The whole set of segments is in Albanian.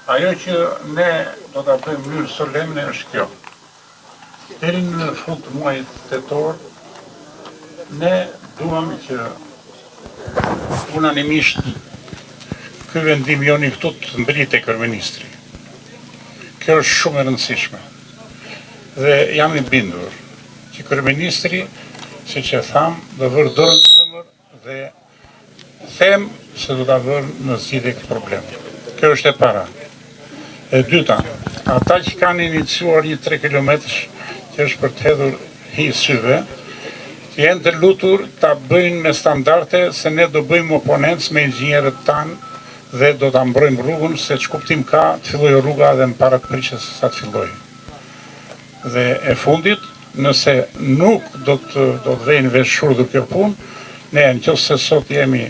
Ajo që ne do ta bëjmë në mënyrë solemne është kjo. Deri në fund të muajit tetor, ne duam që unanimisht ky vendim joni këtu të mbrit e kryeministri. Kjo është shumë e rëndësishme. Dhe jam i bindur që kryeministri, siç e tham, do vërë dorën zemër dhe them se do ta vërë në zgjidhje këtë problem. Kjo është e para. E dyta, ata që kanë iniciuar një 3 kilometrësh që është për të hedhur hi syve, që jenë të lutur ta bëjnë me standarde se ne do bëjmë oponencë me inxhinierët tanë dhe do ta mbrojmë rrugën, se ç'kuptim ka të fillojë rruga edhe më para të priçës sa të fillojë. Dhe e fundit, nëse nuk do të vejnë vesh shurdhur kjo punë, ne nëse sot jemi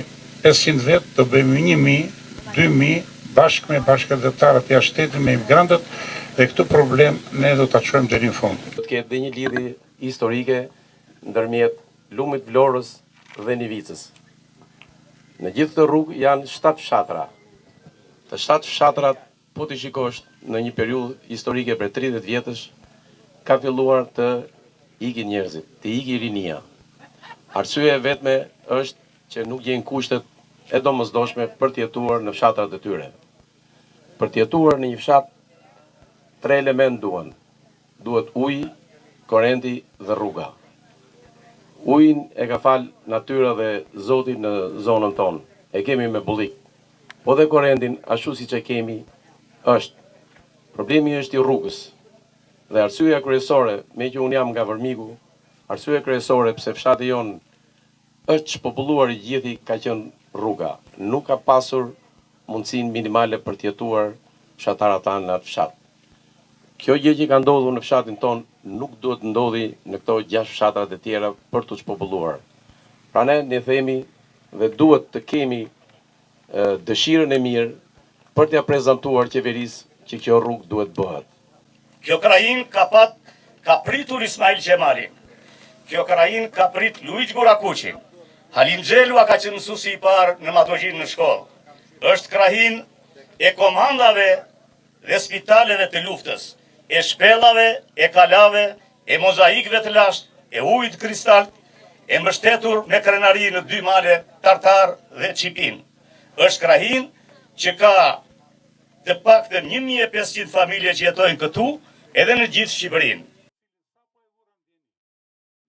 500 vetë, do bëjmë 1000, 2000 bashkë me bashkëdhëtarët jashtë shtetit, me imigrantët, dhe këtë problem ne do ta çojmë deri në fund. Do të ketë dhe një lidhje historike ndërmjet Lumit Vlorës dhe Nivicës. Në gjithë këtë rrugë janë 7 fshatra. Të 7 fshatrat, po të shikosh në një periudhë historike për 30 vjetësh, ka filluar të ikin njerëzit, të iki rinia. Arsyeja vetme është që nuk gjen kushtet e domosdoshme për të jetuar në fshatrat e tyre. Për të jetuar në një fshat, 3 element duhen. Duhet ujë, korrenti dhe rruga. Ujin e ka fal natyra dhe Zoti në zonën tonë. E kemi me bullik. Po dhe korrentin, ashtu siç e kemi, është. Problemi është i rrugës. Dhe arsyeja kryesore, me që unë jam nga Vërmiku, arsyeja kryesore pse fshati jon është çpopulluar i gjithi ka qenë rruga. Nuk ka pasur mundësinë minimale për të jetuar fshatarët tanë në atë fshat. Kjo gjë që ka ndodhur në fshatin ton nuk duhet ndodhi në këto 6 fshatrat e tjera për të çpopulluar. Pra ne themi dhe duhet të kemi dëshirën e mirë për t'ia prezantuar qeverisë që kjo rrugë duhet bëhet. Kjo krajin ka pritur Ismail Gjemalin. Kjo krajin ka prit Luiç Gurakuqin. Halin Xhelua ka qenë mësuesi i parë në matologjinë në shkollë. Është krahin e komandave dhe spitaleve të luftës, e shpellave, e kalave, e mozaikëve të lashtë, e ujit kristalt, e mbështetur me krenari në 2 male, Tartar dhe Çipin. Është krahin që ka të paktën 1500 familje që jetojnë këtu, edhe në gjithë Shqipërinë.